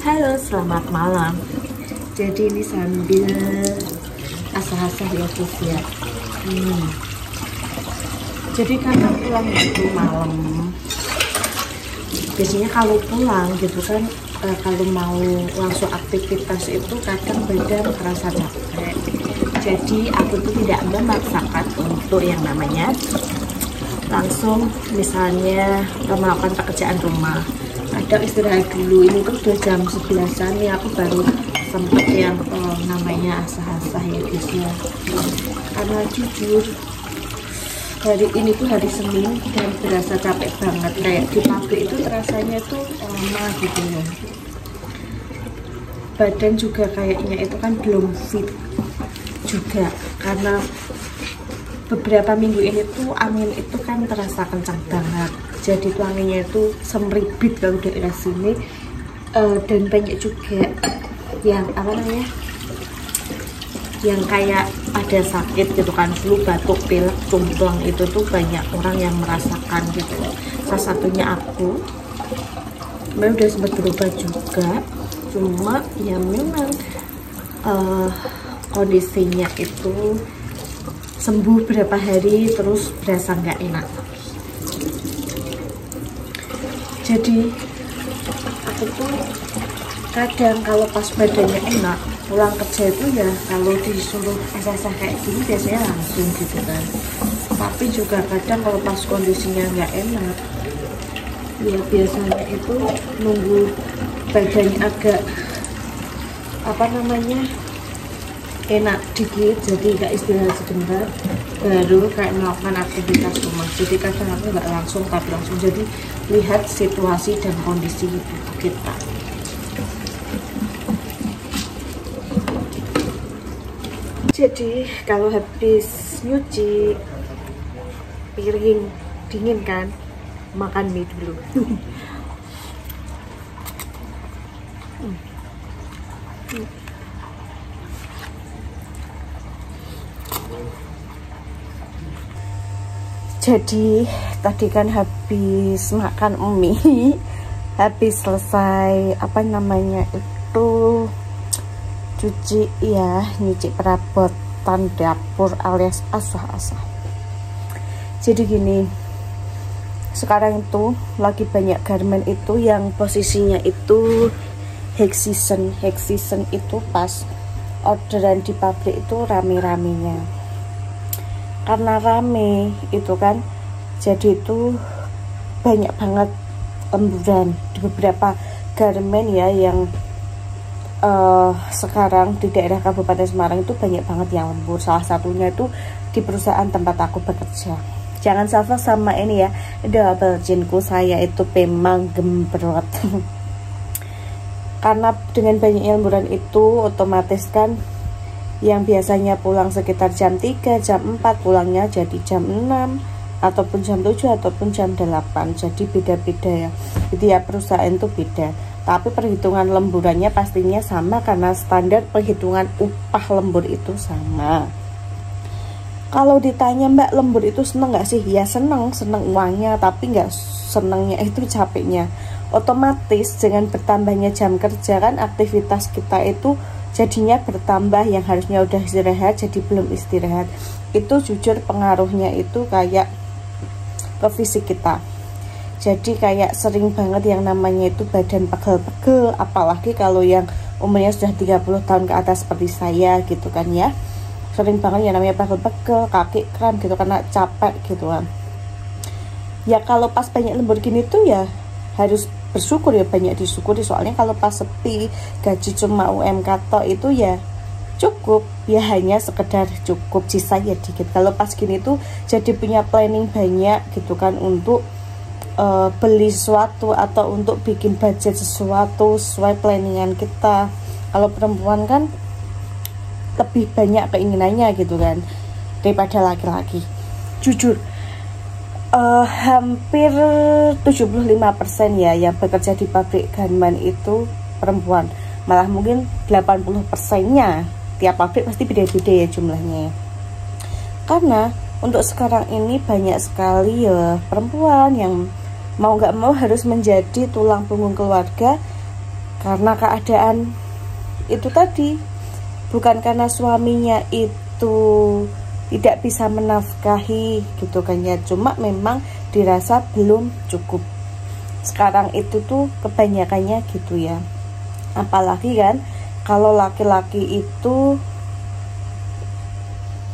Halo, selamat malam. Jadi ini sambil asah-asah ya guys ya. Jadi karena pulang itu malam, biasanya kalau pulang gitu kan, kalau mau langsung aktivitas itu kadang badan terasa capek. Jadi aku tuh tidak memaksakan untuk yang namanya langsung misalnya melakukan pekerjaan rumah. Kadang istirahat dulu, ini tuh udah jam 11-an nih, aku baru sempet yang namanya asah-asah ya guys ya. Karena jujur hari ini tuh hari Senin dan berasa capek banget, kayak di pabrik itu rasanya tuh lama gitu ya. Badan juga kayaknya itu kan belum fit juga, karena beberapa minggu ini tuh angin itu kan terasa kencang banget. Jadi tuh anginnya itu semribit kalau daerah sini, dan banyak juga yang apa namanya, yang kayak ada sakit gitu kan, flu, batuk, pilek, cumplang, itu tuh banyak orang yang merasakan gitu. Salah satunya aku, udah sempat berubah juga, cuma ya memang kondisinya itu sembuh berapa hari terus berasa nggak enak. Jadi aku tuh kadang kalau pas badannya enak, pulang kerja itu ya kalau disuruh asah-asah kayak gini biasanya langsung gitu kan. Tapi juga kadang kalau pas kondisinya nggak enak, ya biasanya itu nunggu badannya agak apa namanya enak dikit, jadi nggak istirahat sebentar baru kayak melakukan aktivitas rumah. Jadi kadang aku nggak langsung, tapi langsung. Jadi lihat situasi dan kondisi kita. Jadi kalau habis nyuci piring dingin kan, makan mie dulu. Jadi tadi kan habis makan mie, habis selesai apa namanya itu cuci ya, nyuci perabotan dapur alias asah-asah. Jadi gini, sekarang itu lagi banyak garment itu yang posisinya itu high season itu pas orderan di pabrik itu rame-ramenya. Karena rame itu kan, jadi itu banyak banget lemburan di beberapa garmen ya, yang sekarang di daerah Kabupaten Semarang itu banyak banget yang lembur. Salah satunya itu di perusahaan tempat aku bekerja. Jangan salah sama ini ya, double jinku saya itu memang gembrot. Karena dengan banyaknya lemburan itu otomatis kan yang biasanya pulang sekitar jam 3, jam 4 pulangnya jadi jam 6 ataupun jam 7 ataupun jam 8. Jadi beda-beda ya. Jadi ya perusahaan itu beda. Tapi perhitungan lemburannya pastinya sama karena standar perhitungan upah lembur itu sama. Kalau ditanya Mbak, lembur itu seneng nggak sih? Ya seneng uangnya, tapi nggak senengnya itu capeknya. Otomatis dengan bertambahnya jam kerja kan aktivitas kita itu jadinya bertambah, yang harusnya udah istirahat jadi belum istirahat. Itu jujur pengaruhnya itu kayak ke fisik kita. Jadi kayak sering banget yang namanya itu badan pegel-pegel, apalagi kalau yang umurnya sudah 30 tahun ke atas seperti saya gitu kan ya. Sering banget yang namanya pegel-pegel, kaki kram gitu karena capek gitu kan. Ya kalau pas banyak lembur gini tuh ya harus bersyukur ya, banyak disyukuri. Soalnya kalau pas sepi, gaji cuma UMK tok itu ya cukup, ya hanya sekedar cukup, sisa ya dikit. Kalau pas gini tuh jadi punya planning banyak gitu kan, untuk beli sesuatu atau untuk bikin budget sesuatu sesuai planningan kita. Kalau perempuan kan lebih banyak keinginannya gitu kan daripada laki-laki. Jujur hampir 75% ya yang bekerja di pabrik garment itu perempuan. Malah mungkin 80%-nya, tiap pabrik pasti beda-beda ya jumlahnya. Karena untuk sekarang ini banyak sekali ya perempuan yang mau nggak mau harus menjadi tulang punggung keluarga karena keadaan itu tadi, bukan karena suaminya itu tidak bisa menafkahi gitu kan ya, cuma memang dirasa belum cukup. Sekarang itu tuh kebanyakannya gitu ya, apalagi kan kalau laki-laki itu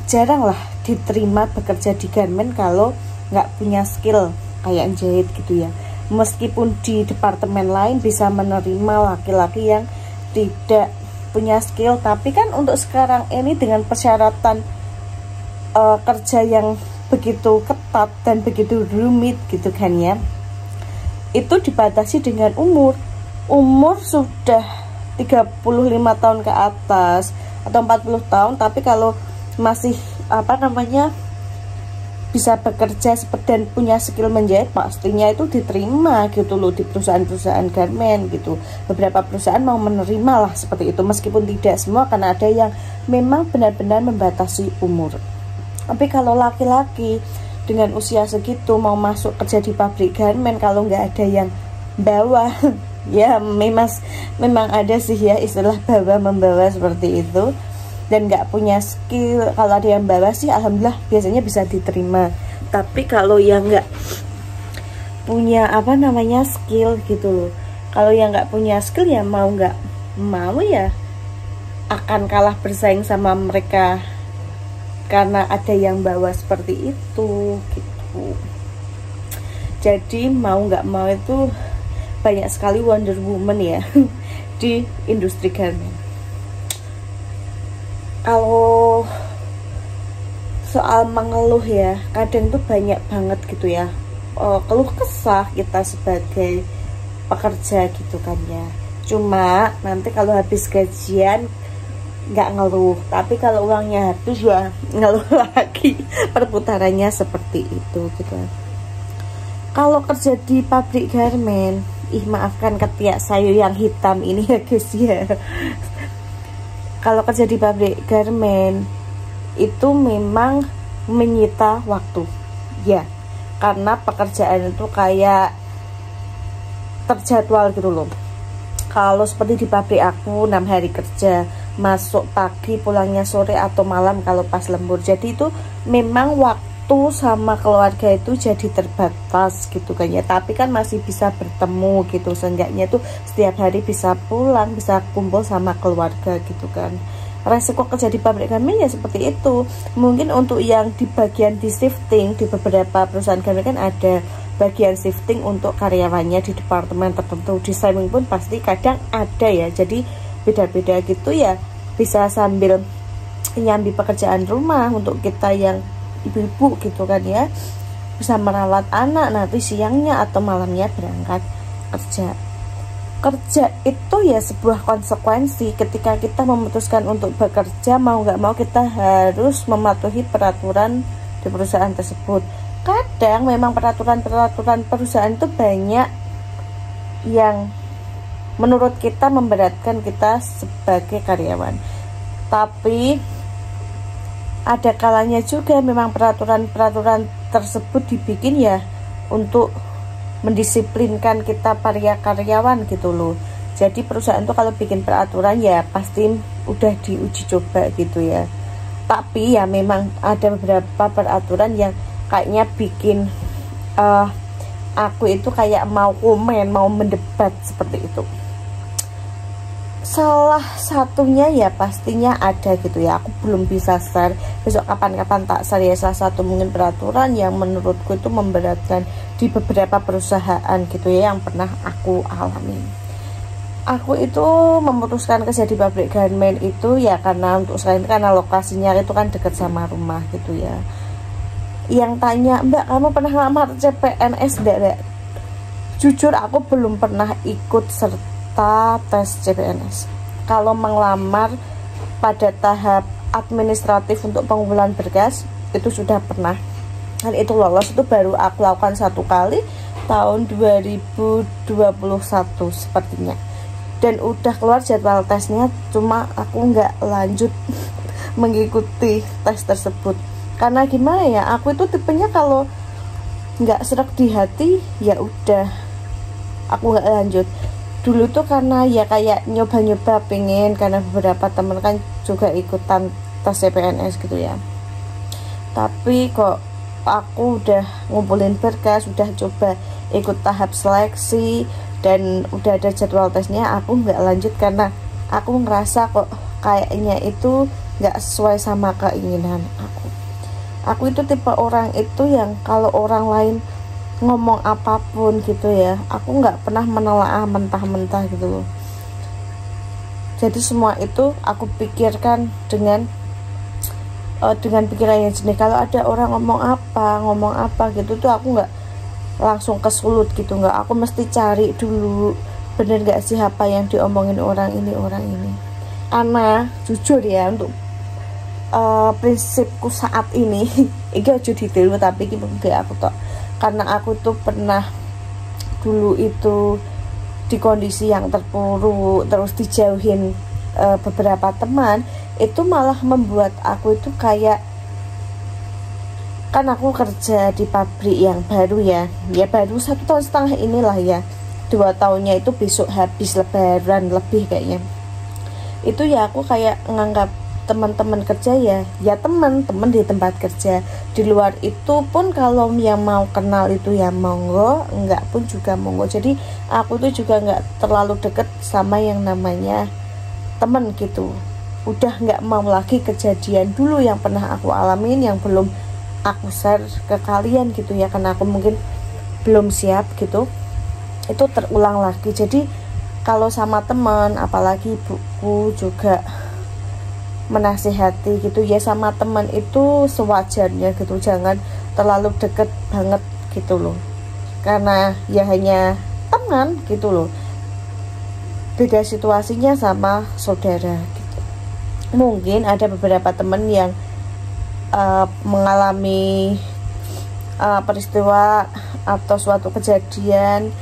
jarang lah diterima bekerja di garmen kalau nggak punya skill kayak jahit gitu ya. Meskipun di departemen lain bisa menerima laki-laki yang tidak punya skill, tapi kan untuk sekarang ini dengan persyaratan kerja yang begitu ketat dan begitu rumit gitu kan ya, itu dibatasi dengan umur sudah 35 tahun ke atas atau 40 tahun, tapi kalau masih bisa bekerja dan punya skill menjahit, pastinya itu diterima gitu loh di perusahaan-perusahaan garmen gitu. Beberapa perusahaan mau menerima lah seperti itu, meskipun tidak semua, karena ada yang memang benar-benar membatasi umur. Tapi kalau laki-laki dengan usia segitu mau masuk kerja di pabrik garmen, kalau nggak ada yang bawa ya memang ada sih ya istilah bawa membawa seperti itu, dan nggak punya skill, kalau ada yang bawa sih alhamdulillah biasanya bisa diterima. Tapi kalau yang nggak punya skill gitu loh, kalau yang nggak punya skill ya mau nggak mau ya akan kalah bersaing sama mereka, karena ada yang bawa seperti itu gitu. Jadi mau nggak mau itu banyak sekali Wonder Woman ya di industri garmen. Kalau soal mengeluh ya, kadang tuh banyak banget gitu ya, keluh kesah kita sebagai pekerja gitu kan ya. Cuma nanti kalau habis gajian nggak ngeluh, tapi kalau uangnya habis ya ngeluh lagi. Perputarannya seperti itu gitu. Kalau kerja di pabrik garmen, maafkan ketiak sayur yang hitam ini ya guys ya. Kalau kerja di pabrik garmen itu memang menyita waktu ya, karena pekerjaan itu kayak terjadwal gitu loh. Kalau seperti di pabrik aku 6 hari kerja, masuk pagi pulangnya sore atau malam kalau pas lembur, jadi itu memang waktu sama keluarga itu jadi terbatas gitu kan ya. Tapi kan masih bisa bertemu gitu, seenggaknya tuh setiap hari bisa pulang, bisa kumpul sama keluarga gitu kan. Resiko kerja di pabrik garmen ya seperti itu. Mungkin untuk yang di bagian di shifting, di beberapa perusahaan garmen kan ada bagian shifting untuk karyawannya di departemen tertentu. Di Simon pun pasti kadang ada ya, jadi beda-beda gitu ya, bisa sambil nyambi pekerjaan rumah untuk kita yang ibu-ibu gitu kan ya, bisa merawat anak, nanti siangnya atau malamnya berangkat kerja itu ya sebuah konsekuensi. Ketika kita memutuskan untuk bekerja, mau nggak mau kita harus mematuhi peraturan di perusahaan tersebut. Kadang memang peraturan perusahaan itu banyak yang menurut kita memberatkan kita sebagai karyawan, tapi ada kalanya juga memang peraturan tersebut dibikin ya untuk mendisiplinkan kita para karyawan gitu loh. Jadi perusahaan tuh kalau bikin peraturan ya pasti udah diuji coba gitu ya. Tapi ya memang ada beberapa peraturan yang kayaknya bikin aku itu kayak mau komen, mau mendebat seperti itu. Salah satunya ya pastinya ada gitu ya, aku belum bisa share, besok kapan-kapan tak share ya. Salah satu mungkin peraturan yang menurutku itu memberatkan di beberapa perusahaan gitu ya, yang pernah aku alami. Aku itu memutuskan kerja di pabrik garmen itu ya karena untuk selain karena lokasinya itu kan dekat sama rumah gitu ya. Yang tanya, Mbak kamu pernah ngelamar CPNS enggak? Jujur aku belum pernah ikut serta tes CPNS. Kalau mengelamar pada tahap administratif untuk pengumpulan berkas itu sudah pernah, dan itu lolos itu baru aku lakukan satu kali tahun 2021 sepertinya, dan udah keluar jadwal tesnya, cuma aku nggak lanjut mengikuti tes tersebut. Karena gimana ya, aku itu tipenya kalau nggak serak di hati ya udah aku nggak lanjut. dulu tuh karena ya kayak nyoba-nyoba pengen, karena beberapa temen kan juga ikutan tes CPNS gitu ya. Tapi kok aku udah ngumpulin berkas, udah coba ikut tahap seleksi dan udah ada jadwal tesnya, aku nggak lanjut karena aku ngerasa kok kayaknya itu nggak sesuai sama keinginan aku itu tipe orang itu yang kalau orang lain ngomong apapun gitu ya, aku nggak pernah menelaah mentah-mentah gitu loh. Jadi semua itu aku pikirkan dengan pikiran yang jernih. Kalau ada orang ngomong apa gitu tuh aku nggak langsung kesulut gitu, nggak, aku mesti cari dulu bener nggak sih apa yang diomongin orang ini. Karena jujur ya, untuk prinsipku saat ini ini aja ditiru, tapi ini aku tok, karena aku tuh pernah dulu itu di kondisi yang terpuruk, terus dijauhin beberapa teman, itu malah membuat aku itu kayak, kan aku kerja di pabrik yang baru ya baru 1,5 tahun inilah ya, 2 tahunnya itu besok habis lebaran lebih kayaknya. Itu ya aku kayak nganggap teman-teman kerja ya teman-teman di tempat kerja. Di luar itu pun kalau yang mau kenal itu ya monggo, enggak pun juga monggo. Jadi aku tuh juga nggak terlalu deket sama yang namanya teman gitu. Udah nggak mau lagi kejadian dulu yang pernah aku alamin, yang belum aku share ke kalian gitu ya, karena aku mungkin belum siap gitu, itu terulang lagi. Jadi kalau sama teman, apalagi ibuku juga menasihati gitu ya, sama teman itu sewajarnya gitu, jangan terlalu deket banget gitu loh, karena ya hanya teman gitu loh, beda situasinya sama saudara gitu. Mungkin ada beberapa teman yang mengalami peristiwa atau suatu kejadian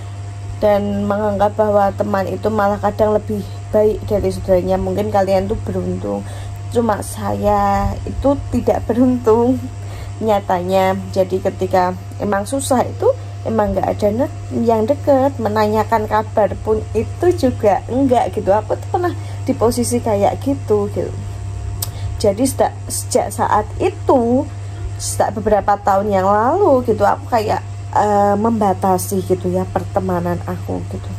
dan menganggap bahwa teman itu malah kadang lebih baik dari saudaranya. Mungkin kalian tuh beruntung, cuma saya itu tidak beruntung nyatanya. Jadi ketika emang susah itu emang nggak ada yang deket, menanyakan kabar pun itu juga enggak gitu. Aku tuh pernah di posisi kayak gitu. Jadi sejak saat itu, sejak beberapa tahun yang lalu gitu, aku kayak membatasi gitu ya pertemanan aku gitu.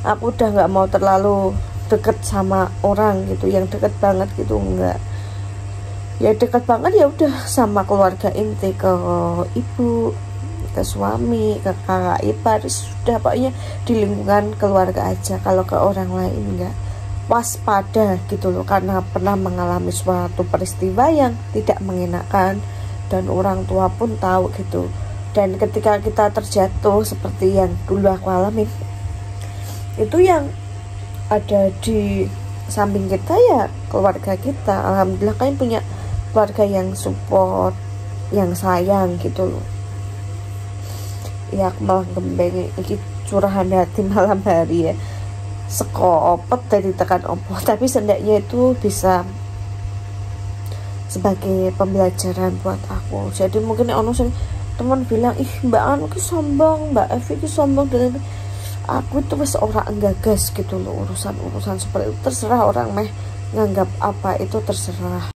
Aku udah nggak mau terlalu deket sama orang gitu, yang deket banget gitu enggak. Ya deket banget ya udah sama keluarga inti, ke ibu, ke suami, ke kakak ipar, sudah pokoknya di lingkungan keluarga aja. Kalau ke orang lain enggak, waspada gitu loh, karena pernah mengalami suatu peristiwa yang tidak mengenakan dan orang tua pun tahu gitu. Dan ketika kita terjatuh seperti yang dulu aku alami, itu yang ada di samping kita ya keluarga kita. Alhamdulillah kalian punya keluarga yang support, yang sayang gitu loh. Ya aku malah gembeng iki curahan hati malam hari ya, sekopet dari tekan opo, tapi sendaknya itu bisa sebagai pembelajaran buat aku. Jadi mungkin ono sing teman bilang, ih Mbak Anu ki sombong, Mbak Evi ki sombong, dan aku itu wis ora enggagas gitu loh urusan seperti itu. Terserah orang meh nganggap apa, itu terserah.